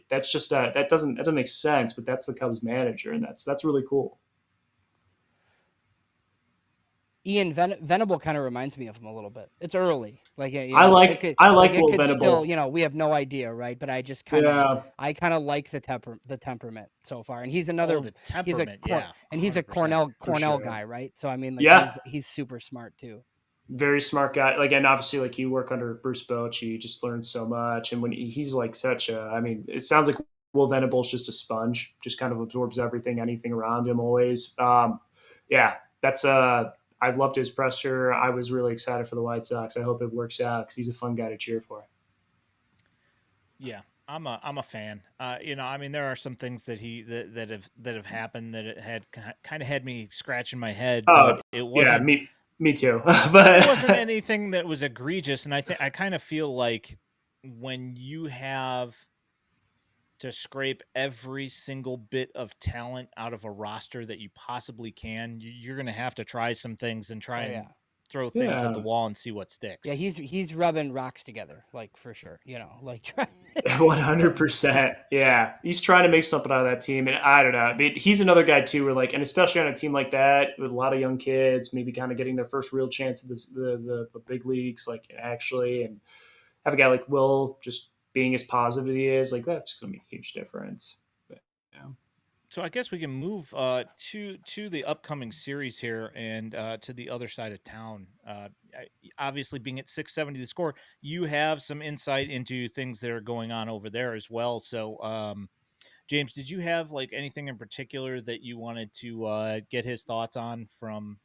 B: That's just that doesn't make sense, but that's the Cubs manager. And that's really cool.
C: Ian Venable kind of reminds me of him a little bit. It's early, like
B: I
C: like
B: like
C: it
B: Will
C: could still,
B: Venable.
C: we have no idea, right? But
B: Yeah.
C: I kind of like the temperament so far, and he's
A: Oh,
C: another
A: the temperament, yeah,
C: he's a
A: 100%.
B: For
C: Cornell
B: sure.
C: guy, right? So I mean, like
B: Yeah.
C: he's super smart too.
B: Very smart guy. Like, and obviously, like you work under Bruce Bochy, you just learn so much. And when he's like such a, I mean, it sounds like Will Venable's just a sponge, just kind of absorbs everything, anything around him always. Yeah, that's I loved his presser. I was really excited for the White Sox. I hope it works out because he's a fun guy to cheer for.
A: Yeah, I'm a fan. I mean, there are some things that have happened that it had kind of had me scratching my head,
B: Oh,
A: but it
B: yeah,
A: wasn't
B: me too.
A: it wasn't
B: But
A: anything that was egregious. And I kind of feel like when you have to scrape every single bit of talent out of a roster that you possibly can, you're going to have to try some things and try
C: Oh
A: and
C: yeah,
A: throw things at the
B: yeah,
A: wall and see what
C: yeah.
A: sticks.
C: He's rubbing rocks together, like for sure. Like try,
B: 100%. Yeah. He's trying to make something out of that team. And I don't know. I mean, he's another guy, too, where like, and especially on a team like that with a lot of young kids, maybe kind of getting their first real chance at the big leagues, like actually, and have a guy like Will just being as positive as he is, like that's going to be a huge difference. But, yeah.
A: So I guess we can move to the upcoming series here and to the other side of town. Obviously, being at 670 the score, you have some insight into things that are going on over there as well. So, James, did you have like anything in particular that you wanted to get his thoughts on from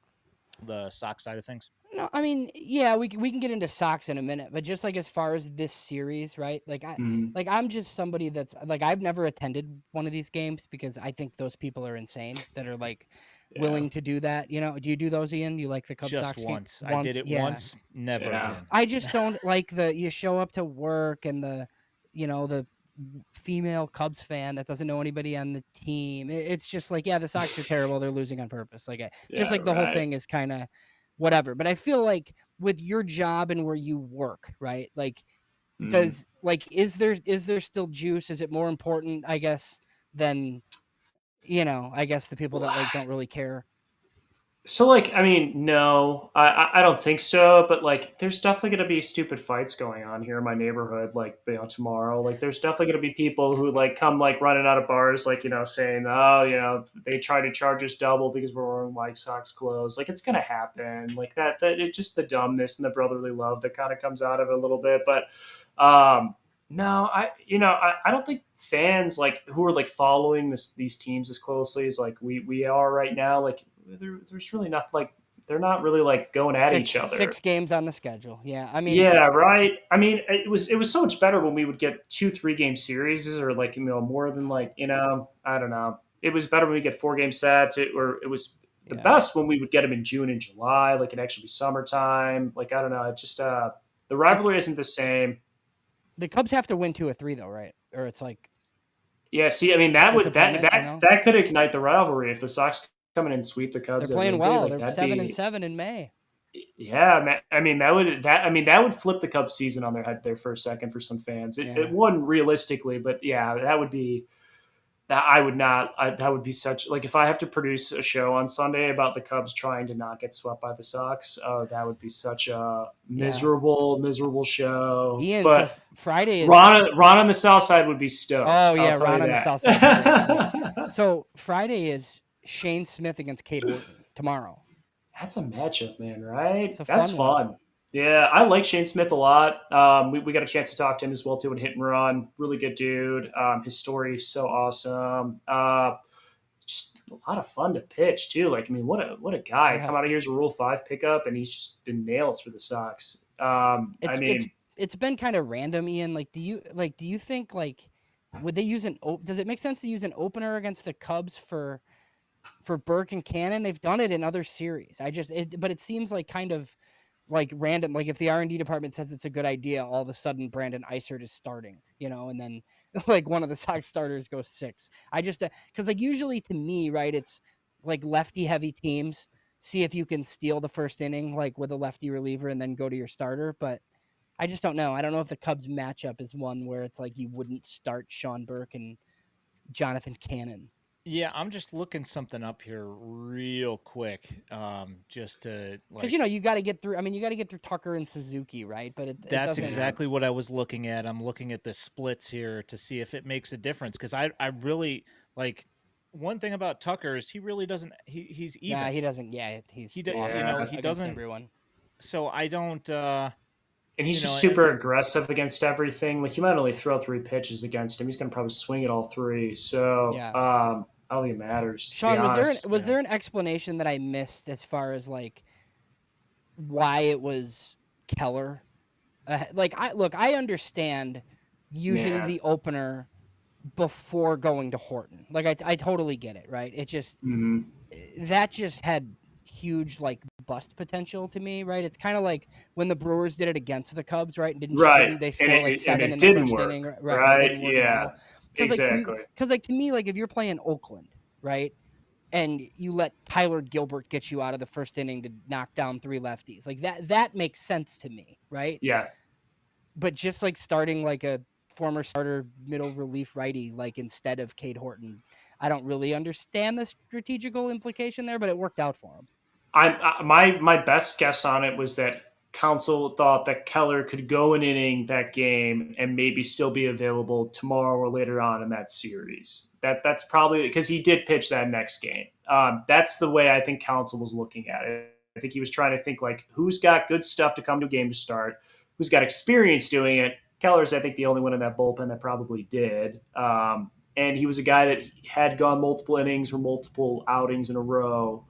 A: the Sox side of things?
C: No, I mean, yeah, we can get into Sox in a minute, but just like as far as this series, right?
B: Mhm.
C: I'm just somebody that's like I've never attended one of these games because I think those people are insane that are like
B: Yeah.
C: willing to do that. Do you do those, Ian? You like the Cubs
A: Just
C: Sox game
A: once. I did
C: once?
A: it
C: Yeah.
A: once, never
B: Yeah.
A: again.
C: I just don't like the you show up to work and the female Cubs fan that doesn't know anybody on the team. It's just like, yeah, the Sox are terrible. They're losing on purpose. Like, just
B: Yeah,
C: like the whole
B: right.
C: thing is kind of whatever. But I feel like with your job and where you work, right? Like,
B: Mm.
C: is there still juice? Is it more important, I guess, than I guess the people that like don't really care?
B: So, like, I mean, no, I don't think so. But like, there's definitely going to be stupid fights going on here in my neighborhood. Like, tomorrow, like, there's definitely going to be people who like come like running out of bars, like saying, oh, they try to charge us double because we're wearing White Sox clothes. Like, it's going to happen. Like that. That it's just the dumbness and the brotherly love that kind of comes out of it a little bit. But no, I don't think fans like who are like following these teams as closely as like we are right now. Like there's really not like they're not really like going at each other.
C: Six games on the schedule. Yeah, I mean,
B: Yeah, right. I mean, it was so much better when we would get 2 3 game series or like more than like I don't know. It was better when we get 4 game sets. It was the
C: yeah.
B: best when we would get them in June and July. Like it actually be summertime. Like I don't know. It just the
C: The
B: rivalry isn't the same.
C: the Cubs have to win 2 or 3 though, right? Or it's like
B: Yeah, see, I mean that would that
C: disappointment.
B: that that could ignite the rivalry if the Sox come in and sweep the
C: They're
B: Cubs at
C: playing
B: Wrigley.
C: well.
B: Like
C: They're
B: that'd
C: 7-7 in May.
B: yeah, man. I mean that would flip the Cubs season on their head there for a second for some fans. It
C: Yeah.
B: wouldn't realistically, but yeah, that would be that I would not. That would be such like if I have to produce a show on Sunday about the Cubs trying to not get swept by the Sox. Oh, that would be such a
C: Yeah.
B: miserable show.
C: Ian, so
B: But
C: Friday is
B: Ron on the South Side would be stoked.
C: oh
B: I'll
C: yeah,
B: tell
C: Ron
B: you
C: on the South Side's always funny.
B: that.
C: So Friday is Shane Smith against Kate Horton tomorrow.
B: That's a matchup, man, right?
C: It's a
B: That's
C: fun one.
B: fun. Yeah, I like Shane Smith a lot. We got a chance to talk to him as well too in Hit and Run. Really good dude. His story is so awesome. Just a lot of fun to pitch too. Like, I mean, what a guy!
C: Yeah.
B: Come out of here as a Rule 5 pickup, and he's just been nails for the Sox. I
C: It's
B: mean,
C: it's been kind of random, Ian. Like do you think like would they use does it make sense to use an opener against the Cubs for Burke and Cannon? They've done it in other series. But it seems like kind of like random. Like if the R&D department says it's a good idea, all of a sudden Brandon Eisert is starting, and then like one of the Sox starters goes 6. I just because like usually to me, right, it's like lefty heavy teams. See if you can steal the first inning like with a lefty reliever and then go to your starter. But I just don't know. I don't know if the Cubs matchup is one where it's like you wouldn't start Sean Burke and Jonathan Cannon.
A: Yeah, I'm just looking something up here real quick, just to
C: Because
A: like.
C: you got to get through. I mean, you got to get through Tucker and Suzuki, right? But it
A: That's
C: doesn't.
B: yeah,
A: exactly what I was looking at. I'm looking at the splits here to see if it makes a difference because I really like one thing about Tucker is he really doesn't he's
C: Yeah,
A: even.
C: he doesn't. Yeah, he's awesome
B: yeah.
A: He
C: against
A: doesn't.
C: everyone.
A: So I don't.
B: And he's just
A: And
B: super aggressive against everything. Like you might only throw 3 pitches against him. He's going to probably swing it all 3. So
C: Yeah,
B: I don't think it matters, to be
C: Sean,
B: honest.
C: was there an explanation that I missed as far as like why it was Keller? I understand using
B: Yeah.
C: the opener before going to Horton. Like I totally get it, right? It just
B: Mm-hmm.
C: that just had huge like bust potential to me, right? It's kind of like when the Brewers did it against the Cubs, right?
B: Right.
C: Didn't they
B: And
C: score like
B: and
C: 7
B: it
C: in the
B: didn't
C: first
B: work.
C: inning, right? And it
B: Right.
C: didn't work at
B: Yeah.
C: all.
B: Exactly.
C: Cuz like to me like if you're playing Oakland, right? And you let Tyler Gilbert get you out of the first inning to knock down 3 lefties. Like that makes sense to me, right?
B: Yeah.
C: But just like starting like a former starter middle relief righty like instead of Cade Horton, I don't really understand the strategical implication there, but it worked out for him.
B: My best guess on it was that Council thought that Keller could go an inning that game and maybe still be available tomorrow or later on in that series. That's probably because he did pitch that next game. That's the way I think Council was looking at it. I think he was trying to think like who's got good stuff to come to a game to start, who's got experience doing it. Keller's I think the only one in that bullpen that probably did. And he was a guy that had gone multiple innings or multiple outings in a row.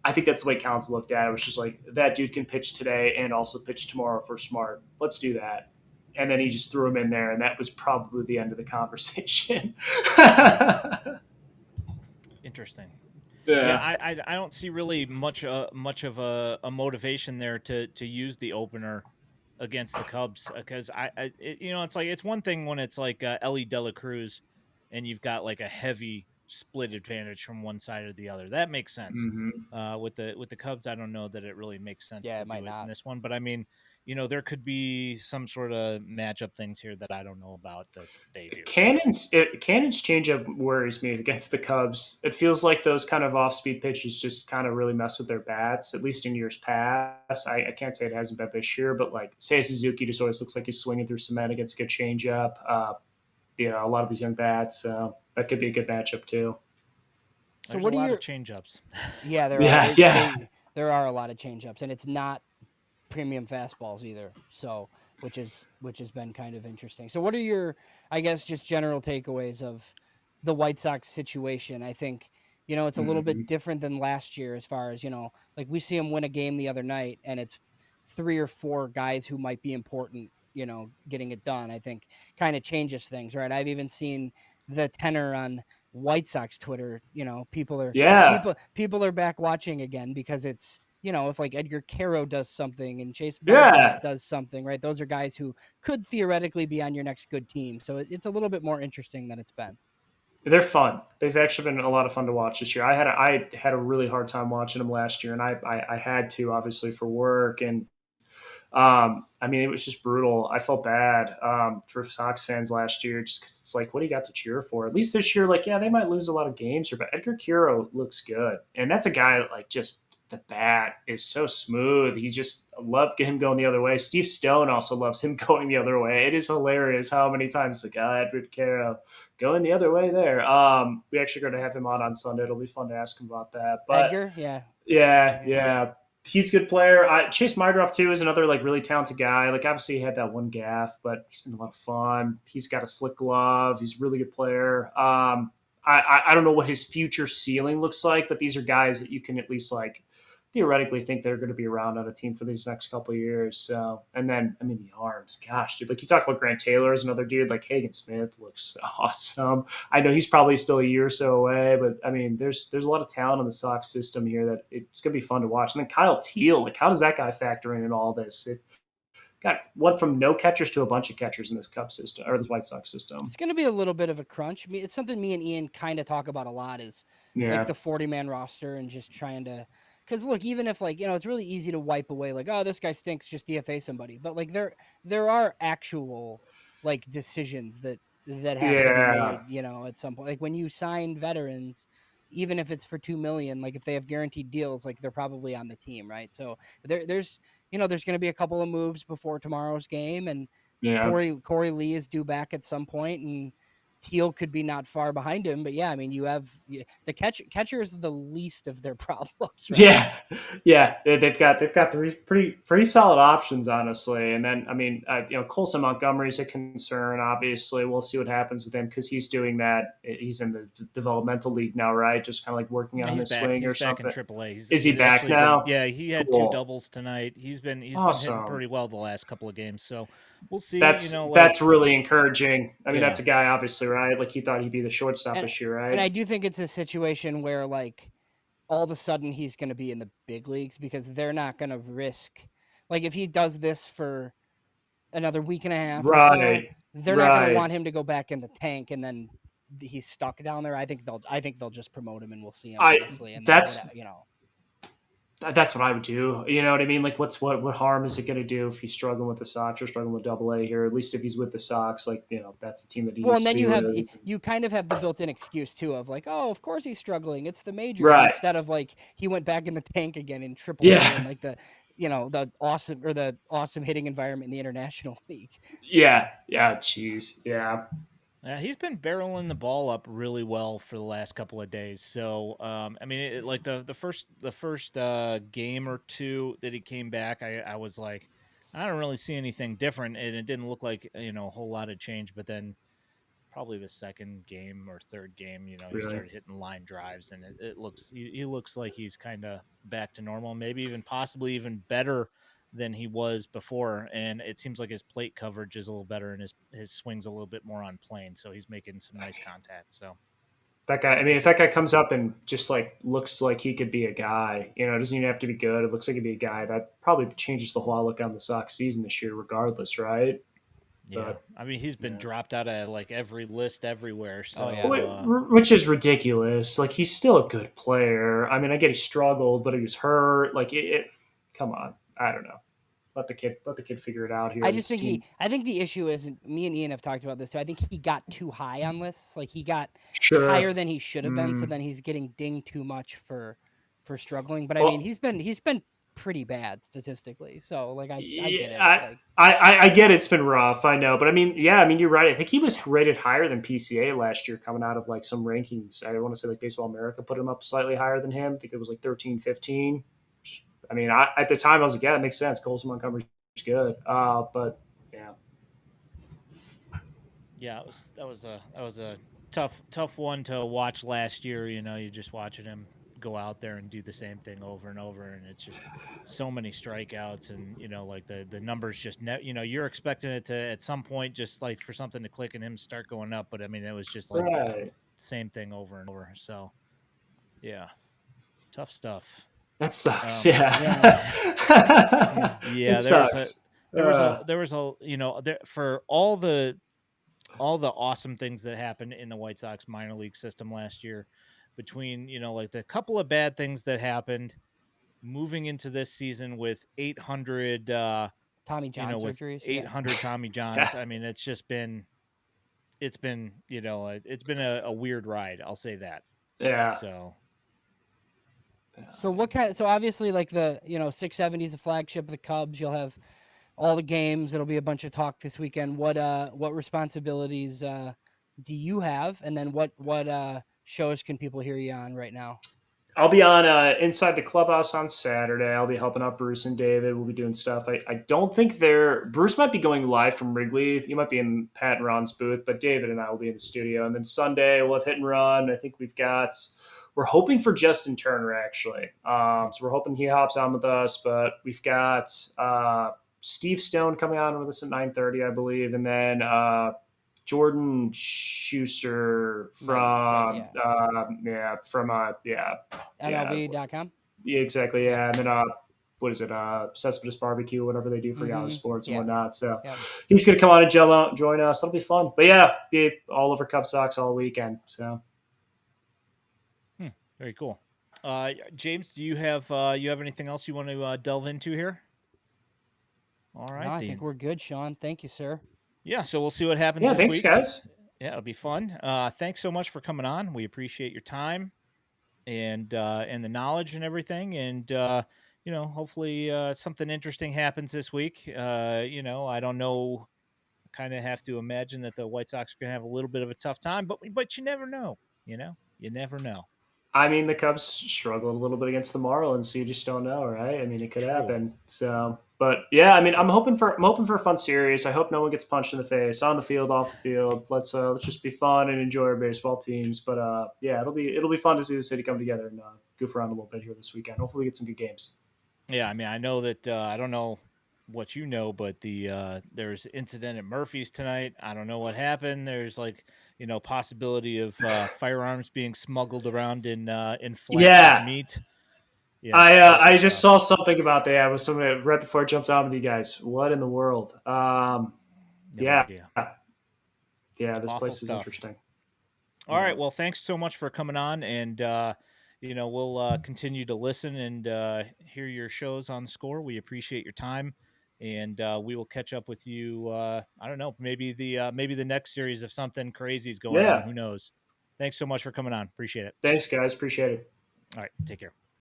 B: I think that's the way Collins looked at it. It was just like, that dude can pitch today and also pitch tomorrow for Smart. Let's do that. And then he just threw him in there, and that was probably the end of the conversation.
A: Interesting. Yeah,
B: Yeah.
A: I don't see really much of a motivation there to use the opener against the Cubs, because it's like, it's one thing when it's like Ellie De La Cruz and you've got like a heavy split advantage from one side or the other. That makes sense.
B: Mm-hmm.
A: With the Cubs, I don't know that it really makes sense
C: Yeah,
A: to
C: it might
A: do it in
C: not.
A: this one, but I mean, there could be some sort of matchup things here that I don't know about that they do. So
B: Cannon's changeup worries me against the Cubs. It feels like those kind of off-speed pitches just kind of really mess with their bats, at least in years past. I can't say it hasn't been this year, but like, say Suzuki just always looks like he's swinging through cement against a good changeup. A lot of these young bats, so that could be a good matchup too.
C: So
A: there's a
C: what are
A: lot of
C: your
A: changeups.
C: Yeah, there are.
B: Yeah, yeah.
C: There are a lot of changeups, and it's not premium fastballs either. So which has been kind of interesting. So what are your, I guess, just general takeaways of the White Sox situation? I think it's a little
B: Mm-hmm.
C: bit different than last year as far as like we see them win a game the other night, and it's three or four guys who might be important. Getting it done. I think kind of changes things, right? I've even seen the tenor on White Sox Twitter. People are
B: Yeah,
C: people are back watching again because it's if like Edgar Caro does something and Chase Mardroff
B: yeah.
C: does something, right? Those are guys who could theoretically be on your next good team. So it's a little bit more interesting than it's been.
B: They're fun. They've actually been a lot of fun to watch this year. I had a really hard time watching them last year, and I had to, obviously, for work. And I mean, it was just brutal. I felt bad for Sox fans last year, just because it's like, what do you got to cheer for? At least this year, like, yeah, they might lose a lot of games here, but Edgar Curo looks good, and that's a guy that, like, just the bat is so smooth. He just, I love him going the other way. Steve Stone also loves him going the other way. It is hilarious how many times the guy Edgar Curo going the other way there. We actually going to have him on Sunday. It'll be fun to ask him about that, but
C: Edgar, yeah.
B: yeah, yeah. He's a good player. Chase Mardroff too is another like really talented guy. Like, obviously he had that one gaff, but he's been a lot of fun. He's got a slick glove. He's a really good player. I don't know what his future ceiling looks like, but these are guys that you can at least like theoretically think they're going to be around on a team for these next couple of years. So, and then I mean the arms, gosh, dude. Like, you talk about Grant Taylor as another dude. Like, Hagen Smith looks awesome. I know he's probably still a year or so away, but I mean, there's a lot of talent in the Sox system here that it's gonna be fun to watch. And then Kyle Teal, like, how does that guy factor in all this? It got went from no catchers to a bunch of catchers in this Cup system or this White Sox system.
C: It's going to be a little bit of a crunch. I mean, it's something me and Ian kind of talk about a lot is like
B: Yeah,
C: the 40-man roster and just trying to, because look, even if like, it's really easy to wipe away like, oh, this guy stinks, just DFA somebody. But like there are actual like decisions that have to be
B: yeah,
C: made, at some point. Like when you sign veterans, even if it's for 2 million, like if they have guaranteed deals, like they're probably on the team, right? So there's going to be a couple of moves before tomorrow's game, and
B: yeah.
C: Corey Lee is due back at some point, and Teal could be not far behind him. But yeah, I mean, you have the catcher is the least of their problems right
B: Yeah,
C: now.
B: yeah, they've got three pretty solid options, honestly. And then I mean, Colson Montgomery's a concern. Obviously, we'll see what happens with him because he's doing that. He's in the developmental league now, right? Just kind of like working
A: Yeah,
B: on
A: he's
B: his
A: back.
B: swing or
A: He's back in
B: something.
A: AAA.
B: Is he
A: He's
B: back
A: actually been,
B: now?
A: yeah, he had two
B: Cool,
A: doubles tonight. He's been hitting
B: awesome.
A: pretty well the last couple of games. So we'll see.
B: That's really encouraging. I mean,
A: Yeah,
B: that's a guy, obviously, right? Like, he thought he'd be the shortstop
C: And
B: this year,
C: and
B: right?
C: I do think it's a situation where like all of a sudden he's going to be in the big leagues because they're not going to risk like if he does this for another week and a half or so,
B: Right,
C: they're not going to
B: right.
C: want him to go back in the tank and then he's stuck down there. I think they'll just promote him and we'll see him
B: I
C: honestly, and then
B: that's
C: whatever.
B: That's what I would do. You know what I mean? Like, what harm is it going to do if he's struggling with the Sox or struggling with Double A here? At least if he's with the Sox, like, that's the team that he
C: Well, and
B: needs to
C: then
B: be
C: you have
B: with.
C: you kind of have the built-in excuse too of like, oh, of course he's struggling. It's the majors
B: Right?
C: instead of like he went back in the tank again in Triple A and
B: Yeah,
C: like the awesome hitting environment in the International League.
B: yeah, yeah. Jeez, yeah,
A: yeah, he's been barreling the ball up really well for the last couple of days. So I mean, like the first game or two that he came back, I was like, I don't really see anything different, and it didn't look like a whole lot of change. But then probably the second game or third game, he
B: Really?
A: started hitting line drives, and it looks he looks like he's kind of back to normal, maybe even possibly even better than he was before. And it seems like his plate coverage is a little better, and his swing's a little bit more on plane, so he's making some nice contact. So
B: That guy, I mean,
A: we'll
B: if
A: see.
B: that guy comes up and just like looks like he could be a guy, it doesn't even have to be good. It looks like he'd be a guy that probably changes the whole outlook on the Sox season this year, regardless, right?
A: Yeah,
B: But
A: I mean, he's been
B: yeah.
A: dropped out of like every list everywhere.
C: Oh, yeah.
A: So
B: Which is ridiculous. Like, he's still a good player. I mean, I get he struggled, but he was hurt. Like, come on. I don't know. Let the kid figure it out here.
C: I
B: This
C: just think
B: team,
C: I think the issue is, and me and Ian have talked about this too. I think he got too high on lists. Like he got
B: sure.
C: higher than he should have been. So
B: Mm.
C: then he's getting dinged too much for struggling. But I mean,
B: Well,
C: he's been pretty bad statistically. So like I
B: yeah,
C: get it. Like
B: I get it's been rough. I know, but I mean, yeah, I mean, you're right. I think he was rated higher than PCA last year, coming out of like some rankings. I want to say like Baseball America put him up slightly higher than him. I think it was like 13, 15. I mean, at the time I was like, yeah, that makes sense. Colson Montgomery's good, but yeah,
A: yeah, that was a tough one to watch last year. You're just watching him go out there and do the same thing over and over, and it's just so many strikeouts, and like the numbers just you're expecting it to at some point just like for something to click and him start going up, but I mean it was just like
B: right.
A: same thing over and over. So yeah, tough stuff.
B: That sucks.
C: yeah,
B: Yeah,
A: Yeah,
B: it sucks.
A: there was a there for all the awesome things that happened in the White Sox minor league system last year, between like the couple of bad things that happened moving into this season with 800
C: Tommy John
A: with
C: surgeries. Yeah.
A: 800 Tommy
B: Yeah,
A: Johns. I mean, it's been a weird ride, I'll say that.
B: yeah.
A: So
C: So what kind of, so obviously like the 670 is the flagship of the Cubs. You'll have all the games. It'll be a bunch of talk this weekend. What responsibilities do you have? And then what shows can people hear you on right now?
B: I'll be on inside the clubhouse on Saturday. I'll be helping out Bruce and David. We'll be doing stuff. I don't think Bruce might be going live from Wrigley. He might be in Pat and Ron's booth, but David and I will be in the studio. And then Sunday we'll have hit and run. I think we're hoping for Justin Turner actually. So we're hoping he hops on with us, but we've got Steve Stone coming on with us at 9:30, I believe, and then Jordan Schuster from
C: MLB.com.
B: yeah, exactly,
C: Yeah.
B: yeah, and then what is it, Cespedes Barbecue, whatever they do for Yahoo Sports and
C: Yeah.
B: whatnot. So
C: Yeah.
B: he's gonna come on and join us. That'll be fun. But yeah, be all over Cub Sox all weekend. So
A: very cool. James, do you have anything else you want to delve into here? All
C: No,
A: right,
C: I
A: Dean.
C: think we're good, Sean. Thank you, sir.
A: Yeah, so we'll see what happens
B: yeah,
A: this
B: thanks
A: week.
B: guys.
A: Yeah, it'll be fun. Thanks so much for coming on. We appreciate your time and the knowledge and everything. And hopefully something interesting happens this week. I don't know. Kind of have to imagine that the White Sox are going to have a little bit of a tough time, but you never know. You never know.
B: I mean, the Cubs struggled a little bit against the Marlins, so you just don't know, right? I mean, it could
A: True.
B: happen. So, but yeah, I mean,
A: True.
B: I'm hoping for a fun series. I hope no one gets punched in the face on the field, off the field. Let's just be fun and enjoy our baseball teams. But yeah, it'll be fun to see the city come together and goof around a little bit here this weekend. Hopefully, we get some good games.
A: Yeah, I mean, I know that I don't know what you know, but there's incident at Murphy's tonight. I don't know what happened. There's like possibility of firearms being smuggled around in flatbread
B: Yeah,
A: meat. Yeah, awful
B: I just
A: stuff.
B: saw something about that. I was somebody right before I jumped on with you guys. What in the world?
A: No
B: Yeah,
A: idea.
B: yeah. This
A: Awful
B: place is
A: stuff.
B: interesting.
A: All
B: Yeah.
A: right. Well, thanks so much for coming on, and we'll continue to listen and hear your shows on the score. We appreciate your time, and we will catch up with you. I don't know, maybe the next series if something crazy is going on.
B: Yeah.
A: Who knows? Thanks so much for coming on. Appreciate it.
B: Thanks, guys. Appreciate it.
A: All right. Take care.